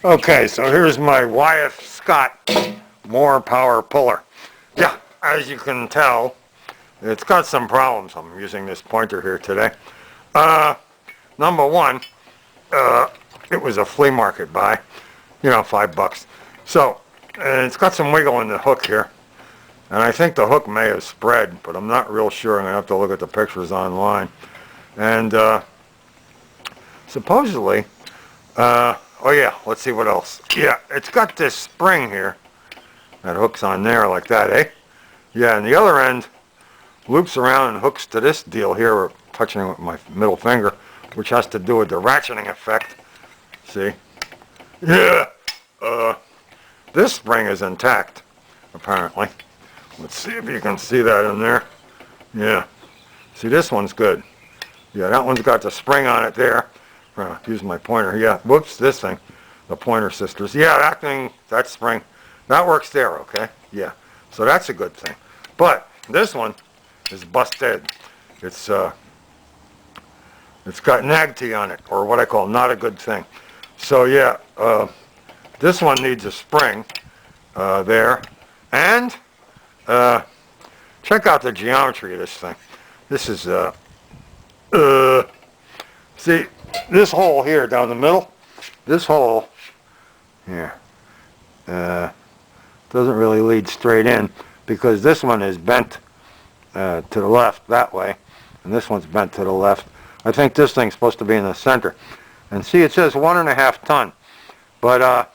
Okay, so here's my Wyeth-Scott more power puller. Yeah, as you can tell, it's got some problems. I'm using this pointer here today. Number one, it was a flea market buy, $5. So, and it's got some wiggle in the hook here. And I think the hook may have spread, but I'm not real sure. I'm going to have to look at the pictures online. And supposedly, oh yeah, let's see what else. Yeah, it's got this spring here that hooks on there like that, eh? Yeah, and the other end loops around and hooks to this deal here, or touching it with my middle finger, which has to do with the ratcheting effect. See? Yeah. This spring is intact, apparently. Let's see if you can see that in there. Yeah. See, this one's good. Yeah, that one's got the spring on it there. Use my pointer. Yeah, whoops, this thing. The Pointer Sisters. Yeah, that thing, that spring, that works there, okay? Yeah. So that's a good thing. But this one is busted. It's got nag tee on it, or what I call not a good thing. So yeah, this one needs a spring there. And check out the geometry of this thing. This is, see, this hole here down the middle, this hole here, doesn't really lead straight in because this one is bent to the left that way, and this one's bent to the left. I think this thing's supposed to be in the center. And see, it says 1.5 ton. But,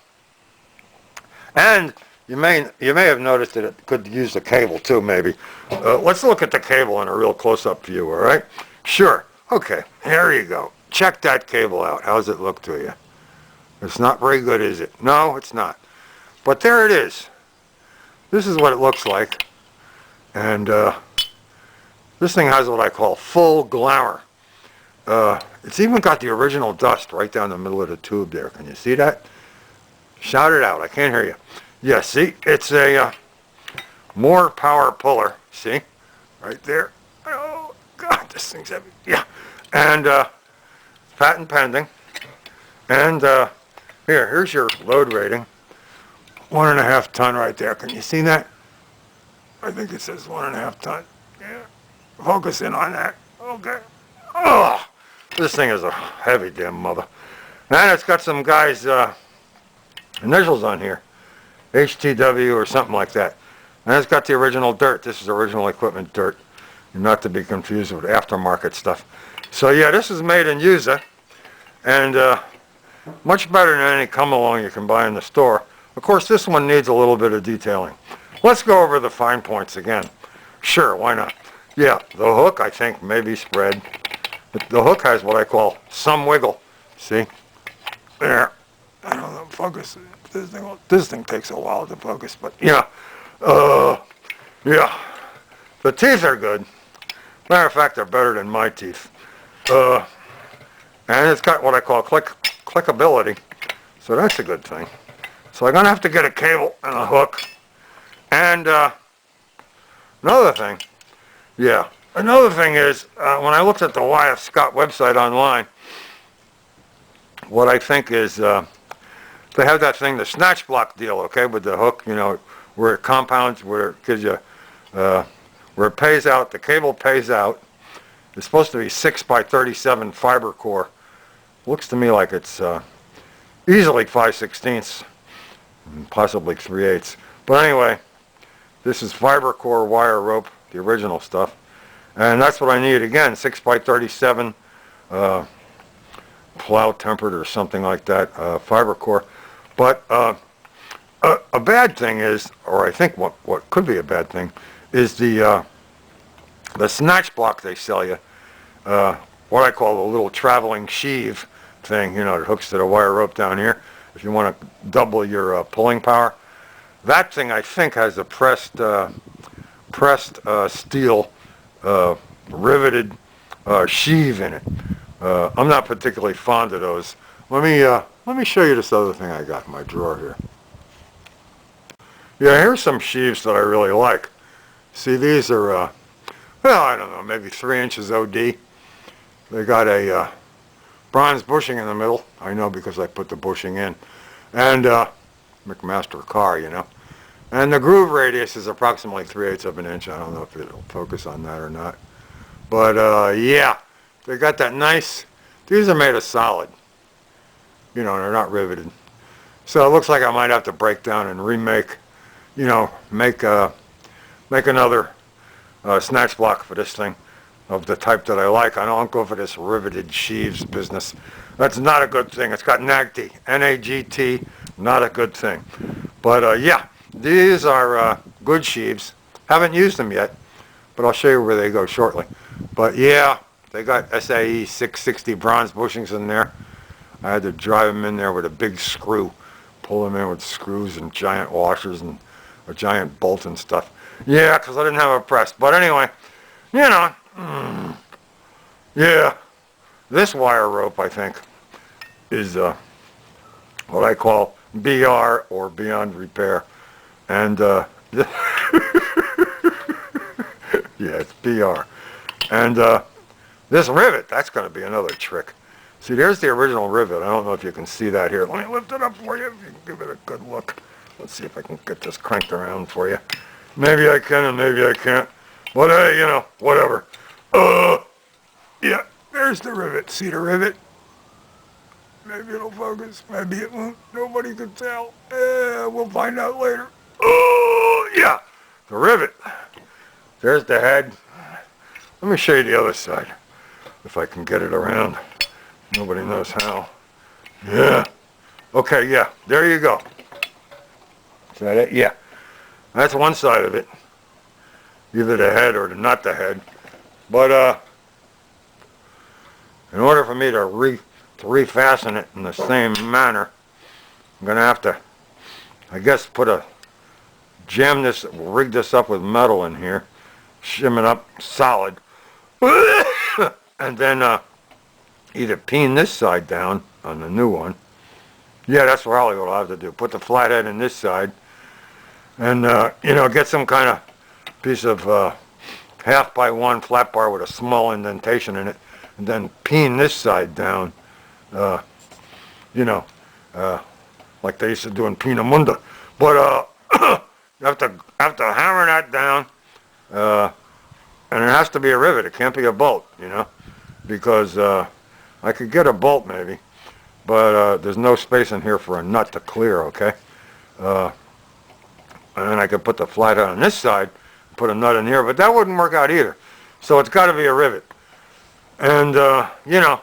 and you may have noticed that it could use the cable too, maybe. Let's look at the cable in a real close-up view, all right? Sure. Okay, here you go. Check that cable out. How does it look to you? It's not very good, is it? No, it's not. But there it is. This is what it looks like. And this thing has what I call full glamour. It's even got the original dust right down the middle of the tube there. Can you see that? Shout it out. I can't hear you. Yeah, see? It's a more power puller. See? Right there. Oh, God, this thing's heavy. Yeah. And patent pending. And here's your load rating. 1.5 ton right there. Can you see that? I think it says 1.5 ton. Yeah. Focus in on that. Okay. Oh, this thing is a heavy damn mother. And it's got some guys' initials on here. HTW or something like that. And it's got the original dirt. This is original equipment dirt. Not to be confused with aftermarket stuff. So yeah, this is made in USA. And much better than any come-along you can buy in the store. Of course, this one needs a little bit of detailing. Let's go over the fine points again. Sure, why not? Yeah, the hook, I think, may be spread. The hook has what I call some wiggle. See? There. I don't know, focus. This thing takes a while to focus, but yeah. Yeah. The teeth are good. Matter of fact, they're better than my teeth. And it's got what I call clickability. So that's a good thing. So I'm going to have to get a cable and a hook. And another thing. Yeah. Another thing is, when I looked at the wyeth-scott website online, what I think is, they have that thing, the snatch block deal, okay, with the hook, where it compounds, where it gives you, where it pays out, the cable pays out. It's supposed to be 6x37 fiber core. Looks to me like it's easily 5/16, possibly 3/8. But anyway, this is fiber core wire rope, the original stuff. And that's what I need again, 6x37 plow tempered or something like that, fiber core. But a bad thing is, or I think what could be a bad thing, is the snatch block they sell you, what I call the little traveling sheave thing, that hooks to the wire rope down here, if you want to double your pulling power. That thing, I think, has a pressed steel riveted sheave in it. I'm not particularly fond of those. Let me show you this other thing I got in my drawer here. Yeah, here's some sheaves that I really like. See, these are, well, I don't know, maybe 3 inches OD. They got a bronze bushing in the middle. I know because I put the bushing in. And McMaster car, you know. And the groove radius is approximately 3/8 of an inch. I don't know if it'll focus on that or not. But yeah, they got that nice. These are made of solid. You know, they're not riveted. So it looks like I might have to break down and remake. You know, make another snatch block for this thing of the type that I like. I don't go for this riveted sheaves business. That's not a good thing. It's got NAGT, N-A-G-T, not a good thing. But yeah, these are good sheaves. Haven't used them yet, but I'll show you where they go shortly. But yeah, they got SAE 660 bronze bushings in there. I had to drive them in there with a big screw, pull them in with screws and giant washers and a giant bolt and stuff. Yeah, because I didn't have a press. But anyway, you know, yeah, this wire rope, I think, is what I call BR, or beyond repair. And yeah, it's BR. And this rivet, that's going to be another trick. See, there's the original rivet. I don't know if you can see that here. Let me lift it up for you. You can give it a good look. Let's see if I can get this cranked around for you. Maybe I can and maybe I can't. But hey, you know, whatever. Yeah, there's the rivet. See the rivet? Maybe it'll focus. Maybe it won't. Nobody can tell. We'll find out later. Oh, yeah. The rivet. There's the head. Let me show you the other side. If I can get it around. Nobody knows how. Yeah. Okay, yeah. There you go. Is that it? Yeah. That's one side of it. Either the head or not the head. But in order for me to refasten it in the same manner, I'm going to have to, I guess, rig this up with metal in here, shim it up solid, and then either peen this side down on the new one. Yeah, that's probably what I'll have to do. Put the flathead in this side, and you know, get some kind of piece of 1/2 flat bar with a small indentation in it, and then peen this side down. You know, like they used to do in Pinamunda. But you have to hammer that down, and it has to be a rivet. It can't be a bolt, you know, because I could get a bolt maybe, but there's no space in here for a nut to clear. Okay, and then I could put the flathead on this side, put a nut in here, but that wouldn't work out either. So it's got to be a rivet. And you know,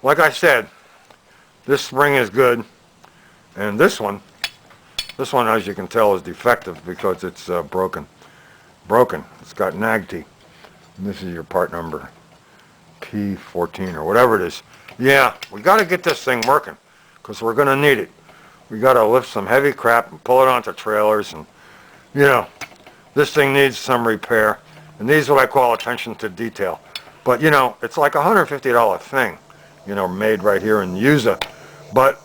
like I said, this spring is good, and this one, as you can tell, is defective because it's broken. It's got NAGT. And this is your part number P14 or whatever it is. Yeah, we got to get this thing working because we're going to need it. We got to lift some heavy crap and pull it onto trailers, and you know, this thing needs some repair, and needs what I call attention to detail. But you know, it's like a $150 thing, you know, made right here in Usa. But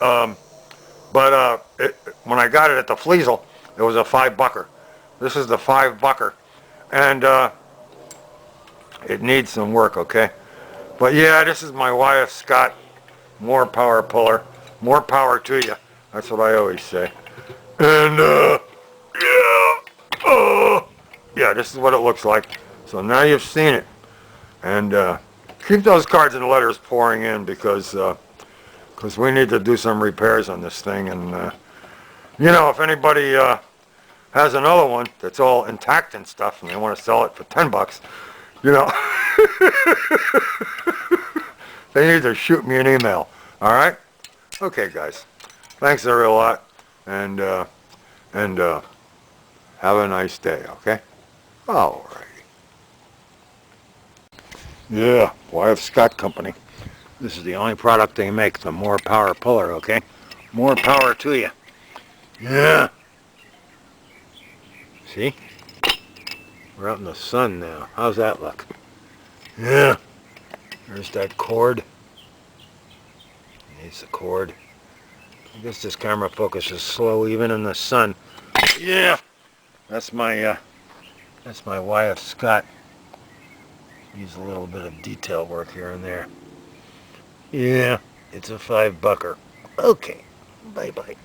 when I got it at the Fleazel, it was a $5-bucker. This is the $5-bucker, and it needs some work, okay? But yeah, this is my wyeth-scott more power puller. More power to you. That's what I always say. And yeah, this is what it looks like. So now you've seen it, and keep those cards and letters pouring in because we need to do some repairs on this thing. And you know, if anybody has another one that's all intact and stuff, and they want to sell it for $10, you know, they need to shoot me an email. All right? Okay, guys. Thanks a real lot, and have a nice day. Okay? All righty. Yeah, wyeth-scott Company. This is the only product they make, the more power puller. Okay? More power to you. Yeah. See? We're out in the sun now. How's that look? Yeah. There's that cord. Needs the cord. I guess this camera focus is slow even in the sun. Yeah. That's my wyeth-scott. Use a little bit of detail work here and there. Yeah. It's a $5-bucker. Okay. Bye-bye.